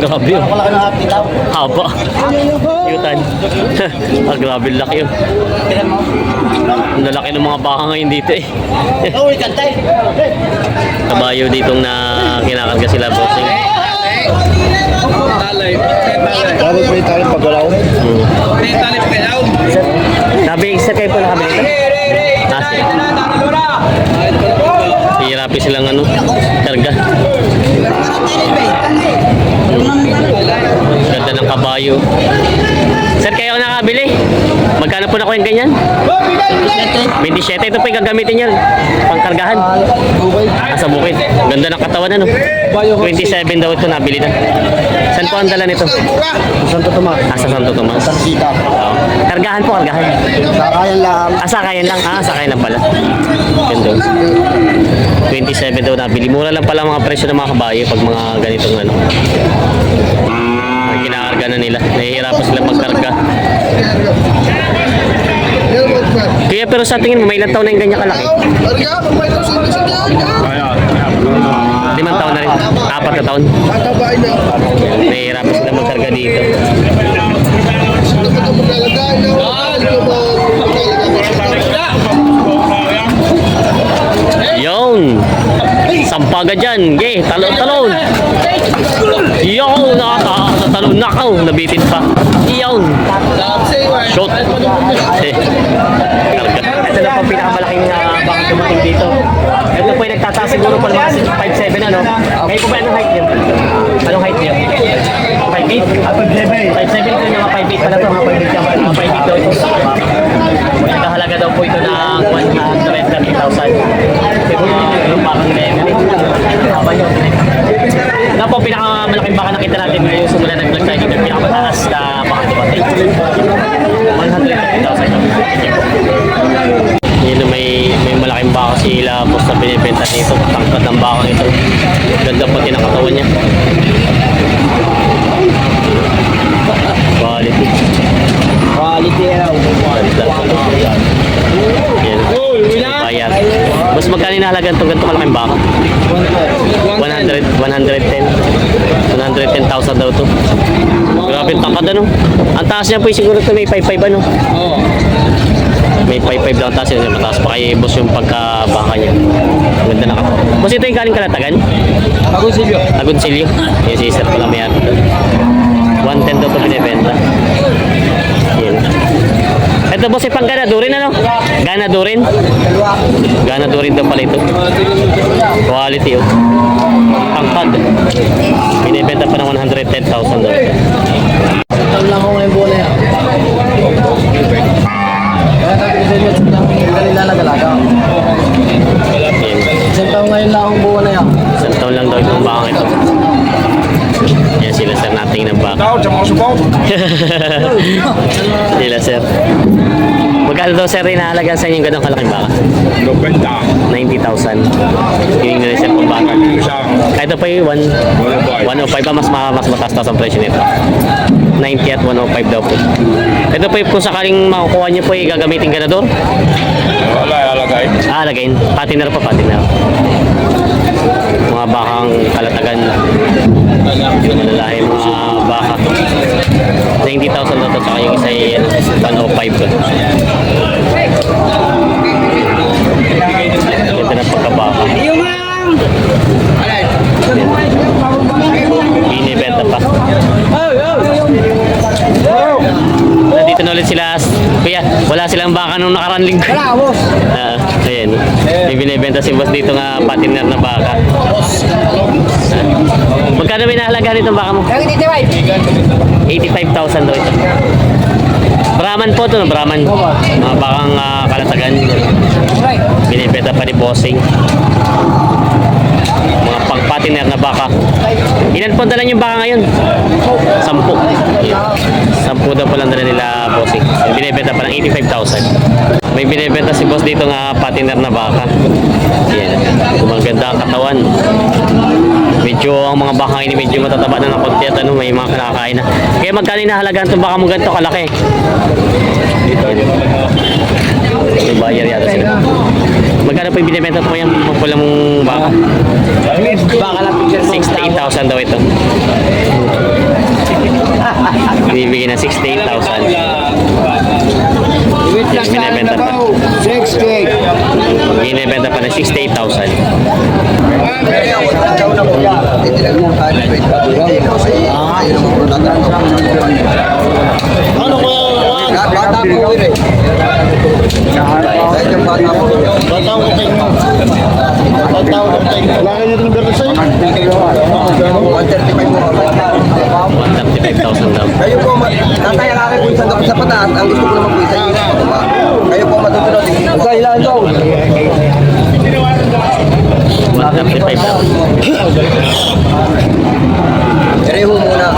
Grabe yun. Wala ka ng happy tao. Haba. Yutan. Grabe laki yun. Ang lalaki ng mga baka ngayon dito eh. Uy, kantay. Kabayo ditong na kinakarga sila bossing. Sabi ko yung talong paggalaw. Sabi, isa kayo po nakabili ito? Kasi. Hihirapi silang ano, karga. Ganda ng kabayo. Sir, kayo nakabili? Magkano po na ko yung ganyan? 27. Ito po yung gagamitin niya. Pangkargahan. Sa bukid. Ganda ng katawan ano. 27 daw ito nabili na. Saan po ang dala nito? Santo Tomas. Sa Santo Tomas. Sarsita. Kargahan po, kargahan. Sakayan lang. Sakayan lang. Sakayan lang pala. Ganda. 27 daw nabili. Mura lang pala mga presyo ng mga kabayo pag mga ganitong ano. Kinakarga na nila. Nahihirapan sila magkarga. Kaya pero sa tingin mo, may ilang taon na yung ganyan kalaki? 5 taon na rin. 4 na taon. Nahihirapan sila magkarga dito. Yon. Sampaga dyan. Ge, talon. Yon. Talon nakaw. Nabitin pa. Yon. Shot. Karga. Ito na po pinakamalaking bakang dumating dito. Ito po yung nagtataas siguro pa mga 5'7" ano. Ngayon po ba anong height niyo? Anong height niyo? 5'8"? 5'7" ko yung mga 5'8" pala ito. Mga 5'8" yan. Mga 5'8" daw ito. Nagkahalaga daw po ito ng 130,000. Ito yung bakang level. Ito po pinakamalaking baka nakita natin ngayong sumula nag-vlog tayo dito. Pinakamataas na bakang dumating. 130,000. Yun na may malaking baka sila boss na binibenta dito. Tangkad ng baka ito. Ganda pati ng katawan niya. Quality. Quality raw. Yan. Bayad. Mas magkano nahalagan itong ganito malaking baka? 110,000 daw ito. Grabe tangkad ano. Ang taas niya po siguro ito may 5'5" ano. Oo. May 5'5" daw ang taas niya. Mataas pa kay boss yung pagkabaka niya. Ganda na kato. Boss ito yung galing Kalatagan? Agoncillo. Agoncillo. Yung sister pala may ito. 110 daw ito binibenta. Yan. Ito boss yung pang ganadurin ano? Ganadurin? Ganadurin daw pala ito. Quality oh. Pangkad. Binibenta pa ng 110,000 daw. Ito lang ako ngayon bola yan. Kaya tabi ko sa inyo, kanila nagalaga. Isang taon ngayon lang akong buwan na yan. Isang taon lang daw itong bakang ito. Yan sila sir nating ng baka. Sila sir. Magkano daw sir inahalagan sa inyo yung ganong kalaking baka? 90,000. Yung nila sir kung baka. Ito pa yung 105 ba? Mas mataas ang presyo nito. 90 at 105 daw po. Ito po kung sakaling makukuha nyo po gagamitin ganador? Wala, alagay. Lagayin. Patiner pa, patiner. Mga bakang Kalatagan. Malalahi mga baka. 90,000 daw ito. Saka yung isa ay 105 ko. Ito na pagkabaka. Binibenta pa. Nandito na ulit sila. Kuya, wala silang baka nung nakaraan linggo. Wala, boss. Ayan. May binibenta si boss dito nga patiner na baka. Magkano may nahalaga nitong baka mo? 85,000 daw ito. Brahman po ito, no? Brahman. Mga bakang Kalatagan. Binibenta pa ni bossing. Mga pang-patiner na baka. Ilan po dala yung baka ngayon? 10. 10 daw po lang dala nila bossing. Binibenta pa ng 85,000. May binibenta si boss dito nga patiner na baka. Yan. Maganda ang katawan. Medyo ang mga baka ngayon medyo matataba na ng konti at ano, may mga kinakain na. Kaya magkano nahalagaan itong baka mo ganito kalaki? May bayar yata sila. Magkano po yung binibenta po yan? Pagpula mong baka? Baka lang picture 68,000 daw ito. ng 68,000. Binibenta pa. 68. Binibenta pa ng 68,000. Ano ko yan? Bata po rin. Kahit yung bata po. Bata ko kayo. Bata ko kayo. Wala kayo nito ng berna sa'yo? 135,000 daw. Kayo po, tatay ang aking punsan dapat sa pataas. Ang gusto ko naman po isa yung pababa. Kayo po matutunod. Huwag ilan daw. 135,000. Pareho muna.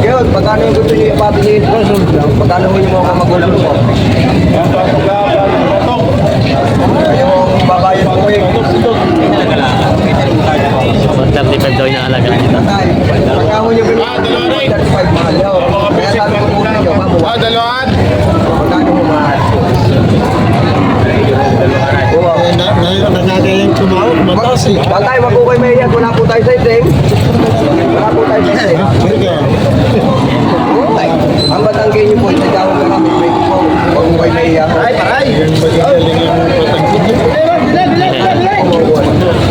Ngayon, pagkano yung gusto nyo ipapiliin ko? Pagkano mo yung mga magulang mo? Kayong babayan po eh. 135 daw yung naalaga nito. Tatay, pagkano nyo binigyan? 35 mahal yun. Kaya sabi ko muna nyo, mamuha. Dalawan! Pagkano mo mahal? Nagkakayang tumawag, mataas eh. Tatay, wag ko kayo mahiyan. Wala po tayo sa itim. Wala po tayo sa itim. Ay, ang batangkin niyo po, isadawag ka kami. Wag ko kayo mahiyan. Ay, paray!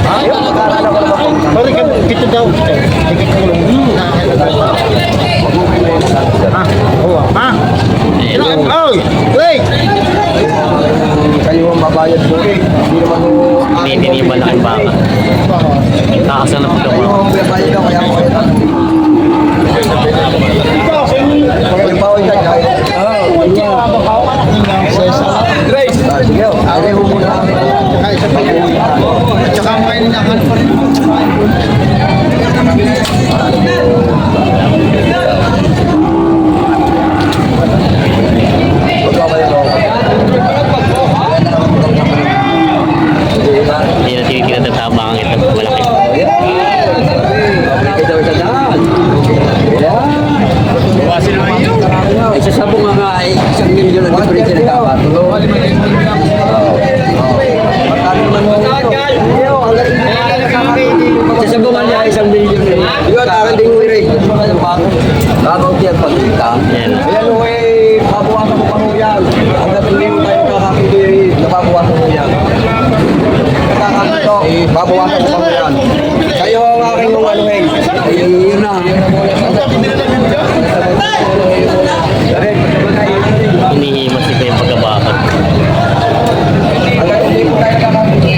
Ayun, pagkarana ko naman po. Balik kita daw. Oh, wait! Kayo ang babayad po eh. Hindi naman po... Hindi yung malaking baka. Kakasal na Kayo pagkawa. ang babayad daw, kaya po kayo. Yung bawal ka dyan. Grace! Sige, ay ho muna kami. Tsaka ang kainin niya, ano pa rin? Hindi na tinitingnan ng tama ang ito. Malaki. Isa sa bunga nga ay 1 milyon ang difference na kakatulo. Isa sa bunga niya ay 1 milyon rin. Di ba, tarang din mo rin. Babang tiyan pagkita. Yan. Ayan o eh, babawasan mo pa mo yan. Hanggang hindi mo tayo kakakiti, nababawasan mo yan. Kakakito, babawasan mo pa mo yan. Kayo ang aking nung ano eh. Yun na. Hinihimas ito yung pagkabakad. Hanggang hindi mo tayo kakakiti.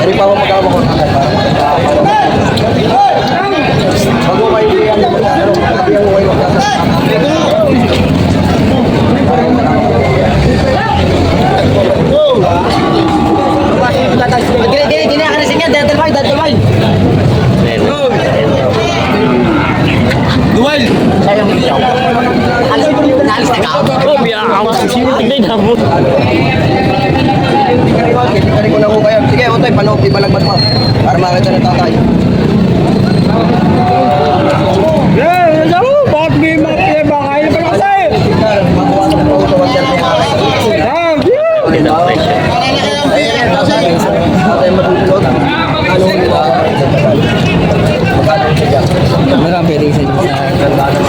Dari pa ako magkakawa ko na pag mo kaibigan mo magkakawa sabi ang huwag Gini akan isinya dahil Ayan. Duel! Sayang ikaw. Alis na ka. Oh, biya ako. Tignan na mo. Tari ko na ho kayo. Sige, Otoy, panood, di balagbat mo. Para makita na tatay. Bakit may mga pinabakain pa kasi? Makuha na po ito. Wag yan. Ito ang presyo. Tayo matutulog. Ano marami rin sa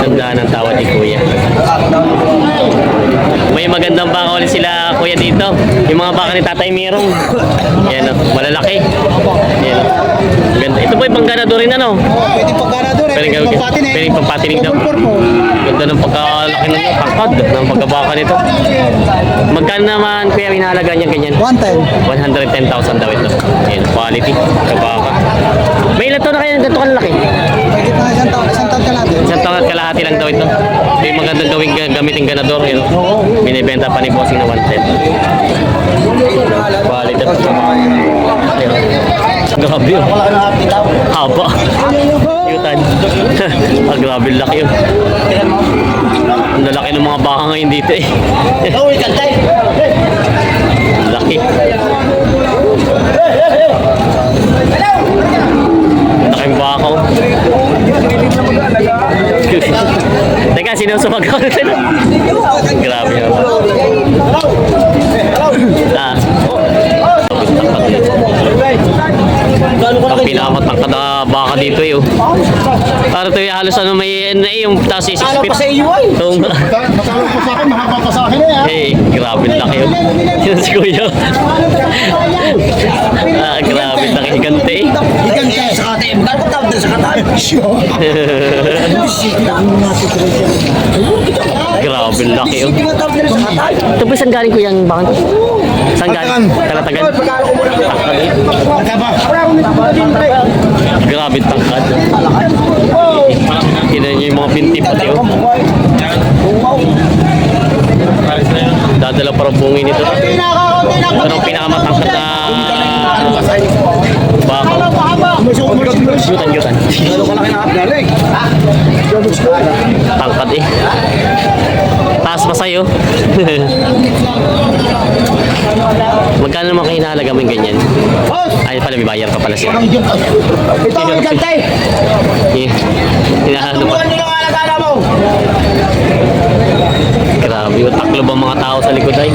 Sandaan ang tawad ni Kuya. May magandang baka ulit sila Kuya dito. Yung mga baka ni Tatay Mirong. Yan o, malalaki. Yan o. Ganda. Ito po yung pangganador rin ano. Pwede pagkanador eh. Pwede yung pampatinig daw. Ganda ng pagkalaki ng pangkod ng pagkabaka nito. Magkano naman Kuya inahalaga niya ganyan? 110. 110,000 daw ito. Yan, quality. Kabaka. May ilan taon na kayo ganito kalaki? Pwede pa isang taon ka natin. Isang taon at kalahati lang daw ito. Ito yung magandang gawing gamitin ganador. Yun. Binibenta pa ni Bossing na 110. Quality. Grabe yun. Haba. Yutan. Grabe laki yun. Ang lalaki ng mga baka ngayon dito eh. Laki. Laking baka. Teka, sino sumagaw na sila? Grabe yun. Para ito yung halos ano may yung taas yung 6 Ano feet. pa sa iyo ay? Ito, Matalo pa sa akin, mahaba pa sa akin eh. grabe laki yun. Yun si Kuya. Grabe laki higante eh. Ikan ka sa kate. Magkano tawag din sa kate? Grabe laki yun. Hindi nga tawag din sa kate. Ito ba saan galing ko yung bakang to? Saan galing? Kalatagan. Pagkano ko muna. Magkaba. Grabe tangkad. Tinan niyo yung mga binti pati oh. Dadala parang bungin nito. Pero ang pinakamatangkad na baka. Yutan. Ano ka laki na galing? Tangkad eh. Taas pa sa'yo. Magkano naman kayo nahalaga mo yung ganyan? Ay pala, may bayar pa pala siya. Ito ang ikantay. Hinahanap pa. Ano ang alagana mo? Grabe, yung taklo ba mga tao sa likod ay?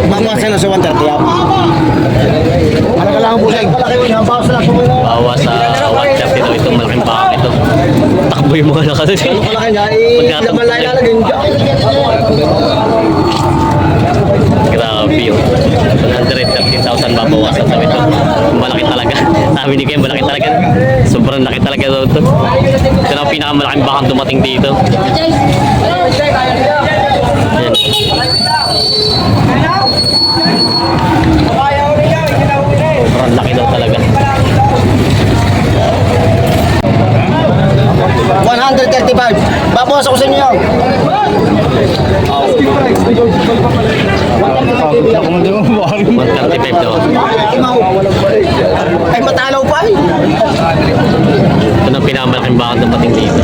Mamasan na sa 130 ako. Ano ka lang busay? Bawa sa 130 daw itong malaking baka ito. Takbo yung mga nakasal. Ano ka lang niya? Laman lang ilalagay. Grabe yun. 130,000 babawasan sa ito. Malaki talaga. Sabi ni Ken, malaki talaga. Sobrang laki talaga daw ito. Ito na ang pinakamalaking bakang dumating dito. Ayan. Sobrang laki daw talaga. 135. Babawas ako sa inyo. $135 daw. Ay matalaw pa eh. Ito na ang pinakamalaking bakang dumating dito.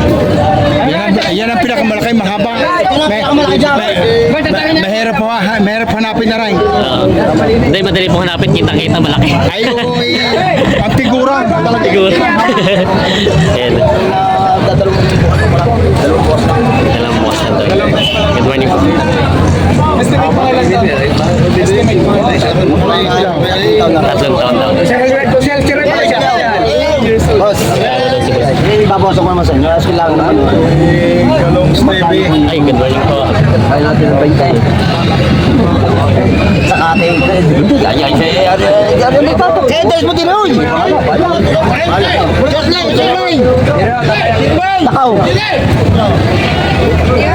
Yan ang pinakamalaki, mahaba. Pinakamalaki dyan. Mahirap hanapin na rin. Hindi, madali po hanapin. Kita-kita malaki. Ay, ang figura. Talaga. Siguro. Ayan. Dalawang bukas na to. Good morning po. Tatlong taon daw. Boss, babawas ako naman sa inyo. As kailangan naman. Ay, good morning po. Kaya natin ang 20. Sa ating kaya dahil mo din yun. Takaw. Kuya.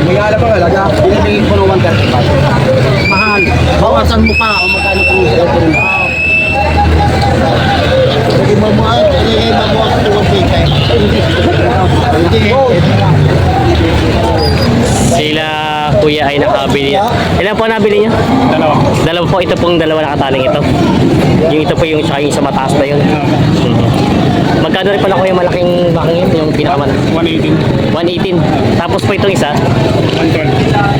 Magkano pa talaga? Pinibigay ko ng 135. Mahal. Bawasan mo pa kung magkano po sa ito rin. Hindi mo mabawasan ng 135. Sila kuya ay nakabili. Ilan po nabili niyo? Dalawa po. Ito pong dalawa nakataling ito. Yung ito po yung tsaka yung sa mataas na yun. Magkano rin pala kuya malaking bakang yun? Yung pinakaman? 118. 118. Tapos po itong isa?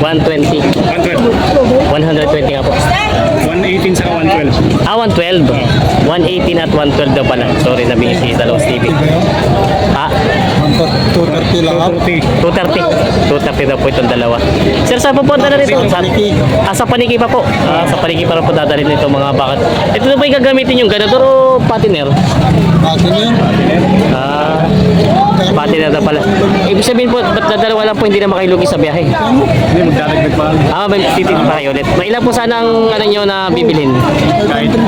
112. 120. 120 nga po. 118 sa 112. 112. 118 at 112 daw pala. Sorry, nabingis si Dalawang Stevie. 230 lang. 230. 230 daw po itong dalawa. Sir, saan po punta na rito? Sa Paniki pa po. Sa Paniki pa rin po dadalhin nito mga bakat. Ito na ba yung gagamitin yung ganador o patiner? Bakit yun? Patiner na pala. Ibig sabihin po, ba't dadalawa lang po hindi na makailugi sa biyahe? Hindi, magdadagdag pa. May titin pa kayo ulit. May ilan po sana ang ano nyo na bibilhin? Kahit 5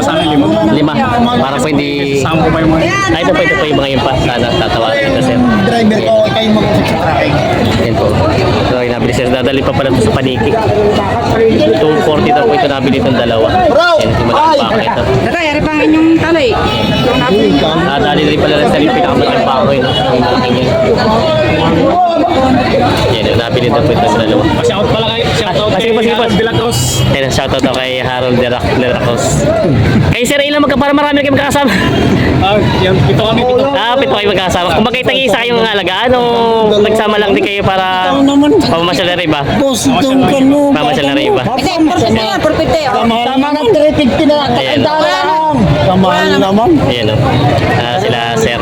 sana, 5. 5. Para po hindi... Sama ko pa yung mga... Ito po yung mga yun pa. Sana tatawagan kita, sir. Driver ko, kayo mag-usap sa akin. Yan po. So, nabili sir. Dadali pa pala ito sa Paniki. 240 daw po ito nabili itong dalawa. Yan, yung malaking baka ito. Tatay, ari pa ang inyong talay. Dali rin pala rin sa pinakamalaking baka yun. Yung malaking yun. Yan, yung nabili daw po ito sa dalawa. Shout pala kayo. Shout out kay Harold de la Cruz. Yan, shoutout daw kay Harold de la Cruz. Kay sir, ilan para marami kayo magkakasama? Yan, pito kami. Pito kayo magkakasama. Kung magkita isa kayong alagaan o nagsama lang din kayo para pamamasyal na rin ba? Boss, itong kano. Pamamasyal na rin ba? Ito, perfect na yan, perfect na yan. Tama ng 350 na. Ayan. Wala na, lang. Kamahal naman. Ayan o. Sila Sir.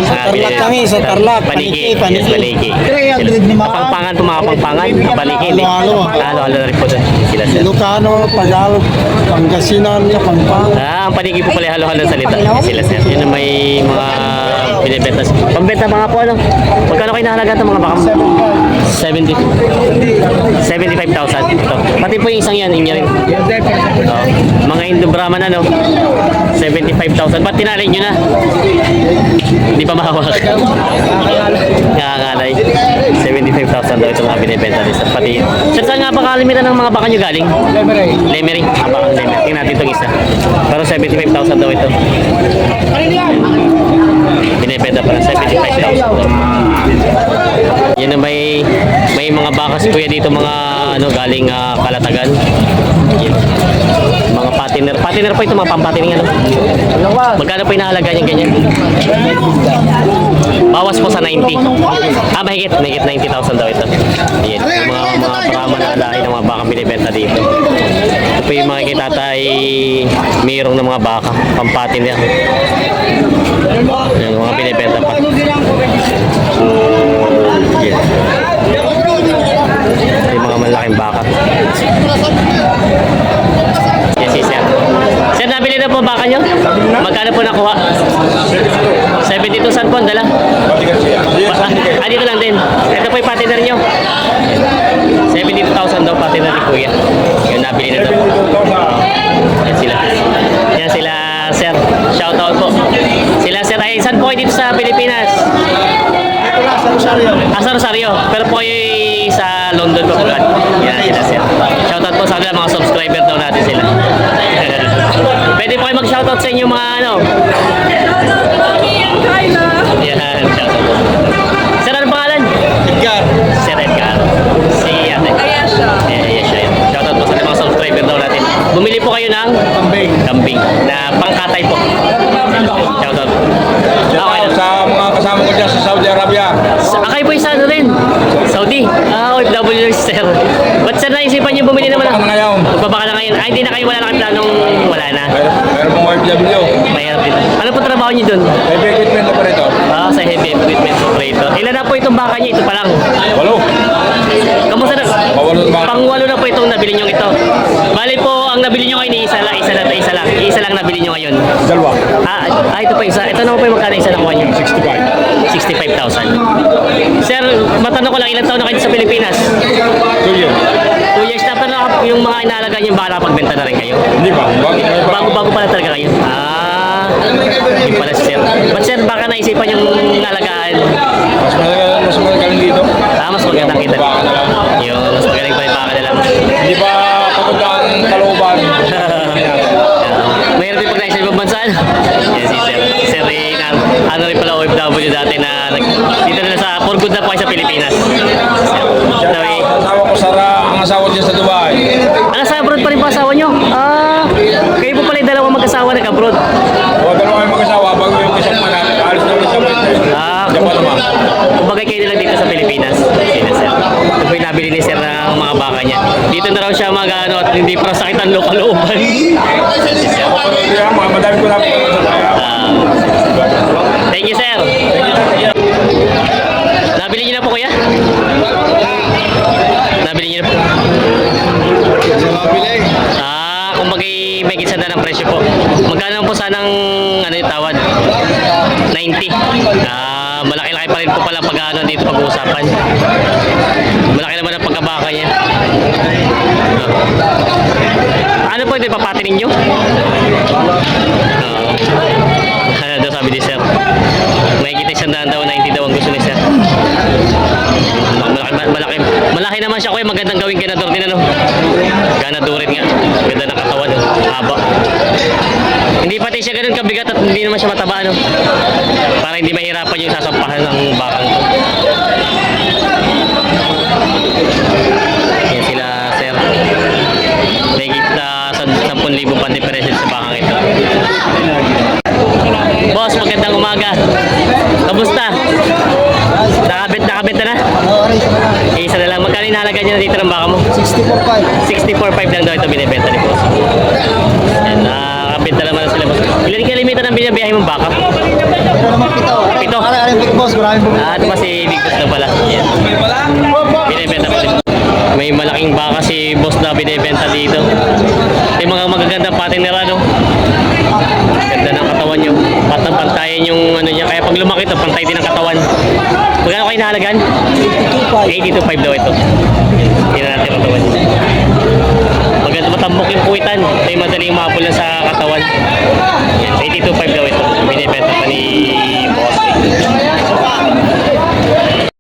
Tarlac kami, sa Tarlac. Paniki. Paniki. Yes, Paniki. 300 ni Maan. Kapangpangan po mga kapangpangan. Paniki. Hindi. Halo-halo. Halo-halo na rin po doon. Sila Sir. Ilocano, Tagalog, Pangasinan, Kapampangan. Ang paniki po pala halo-halo ang salita. Sila Sir. Yun ang may mga binibenta. Pambenta mga po ano. Magkano kayo nahalaga ito mga bakam? 70. 75,000. Ito. Pati po yung isang yan. Inyo rin. Mga Indo-Brahman ano. 75,000. Ba't tinalay nyo na? Hindi pa mahawak. Nakakalay. 75,000 daw ito mga binibenta rin. Pati. Sir, saan nga pa kalimitan ng mga baka nyo galing? Lemery. Ang baka Lemery. Tingnan natin itong isa. Pero 75,000 daw ito. Binibenta pa ng 75,000. Yan na may mga bakas kuya dito mga ano galing Kalatagan. Yan. Mga patiner. Patiner po ito mga pampatining ano. Magkano po inahalaga niyan ganyan? Bawas po sa 90. Mahigit 90,000 daw ito. Yan. Yung mga Brahma na alahin ng mga baka binibenta dito. Ito po yung mga kitatay mayroong ng mga baka pampatiner. Yan, mga binibenta pa. Yan. Yung mga malaking baka. Yes, yes, sir. Sir, nabili na po baka nyo? Magkano po nakuha? 72 saan po ang dala? Dito lang din. Ito po yung partner nyo. 72,000 daw partner ni Kuya. Yung nabili na daw. Yan sila. Yan sila, sir. Shout out po. Sila, sir. Ay, saan po kayo dito sa Pilipinas? Sa Rosario. Pero po kayo sa London po. Yan sila, sir. Shout out po sa kanila. Mga subscriber daw natin sila. Pwede po kayo mag-shoutout sa inyo mga ano. Yan, shoutout po. Sir, ano pangalan? Edgar. Sir Edgar. Si ate. Ayasha. Yan. Shoutout po sa mga subscriber daw natin. Bumili po kayo ng kambing na pangkatay po. Shoutout. Okay. Sa mga kasama ko dyan sa Saudi Arabia. Akay po isa ano rin? Saudi. OFW sir. Ba't sir naisipan niyo bumili naman? Baka na ngayon. Magbabaka na ngayon. Ay, hindi na kayo wala na kayo planong wala na. Meron pong OFW. Mahirap dito. Ano po trabaho niyo dun? Heavy equipment operator. Sa heavy equipment operator. Ilan na po itong baka niyo? Ito pa lang. Walo. Kamusta na? Pawalo na baka. Pangwalo na po itong nabili niyo ito. Bali po, ang nabili niyo ngayon isa lang. Isa lang nabili niyo ngayon. Dalawa. Ito pa isa. Ito naman po yung magkano isa nakuha niyo? 65. 65,000. Sir, matanong ko lang, ilang taon na kayo sa Pilipinas? 2 years. 2 years na pa na yung mga inalaga niyo, baka nakapagbenta na rin kayo? Hindi ba? Bago pala talaga kayo? Yung pala sir. Ba't sir, baka naisipan yung alagaan? Mas magaling dito. Mas magandang kita. Baka na lang. Yung mas magaling pa yung baka na lang. Hindi ba pagod ang kalooban? Mayroon din pag naisip ibang bansa. Yes, si sir. Sir, ano rin pala OFW dati na dito na sa for good na po kayo sa Pilipinas. Sir, Asawa ko Sara, ang asawa niya sa Dubai. nasa abroad pa rin po asawa nyo? Kayo po pala yung dalawang mag-asawa nag-abroad. O, dalawa kayong mag-asawa bago yung isang manak. Alis na ulit sa Japan naman. Kumbaga kayo na lang dito sa Pilipinas. Sino, sir? Ito po yung nabili ni sir ng mga baka niya. Dito na raw siya mag-ano at hindi para sakit ang lokalooban. Madami ko na Thank you, sir. Nabili niyo na po, kuya? Nabili niyo na po? Kumbaga may gitsanda ng presyo po. Magkano po sanang ano yung tawad? 90. Malaki-laki pa rin po pala pag ano dito pag-uusapan. Malaki naman ang pagkabaka niya. Ano po ito ipapatinin nyo? Ano daw sabi ni sir? May kita isang daan daw, 90 daw ang gusto ni sir. Malaki naman siya kuya, magandang gawing ganador din ano. Ganadorin nga. Ganda ng katawan, haba. Hindi pati siya ganun kabigat at hindi naman siya mataba ano. Para hindi mahirapan yung sasampahan ng bakang to. Yan sila sir. May kita 10,000 pang diferensya sa bakang ito. Boss, magandang umaga. Kamusta? Nakabenta na? Isa na lang. Magkano inahalaga niya na dito ng baka mo? 64.5. 64.5 lang daw ito binibenta ni boss. Yan, nakabenta naman Ilan kalimitan ang binabiyahe mong baka? Pero naman pito. Pito. Aling big boss, maraming bumili. Ito pa si Big Boss na pala. Yan. Binibenta pa rin. May malaking baka si Boss na binibenta dito. May mga magagandang pating nila, no? Ganda ng katawan nyo. Pantayan yung ano niya. Kaya pag lumaki ito, pantay din ang katawan. Magkano kayo nahalagan? 82.5 daw ito. Tingnan natin ang katawan niya.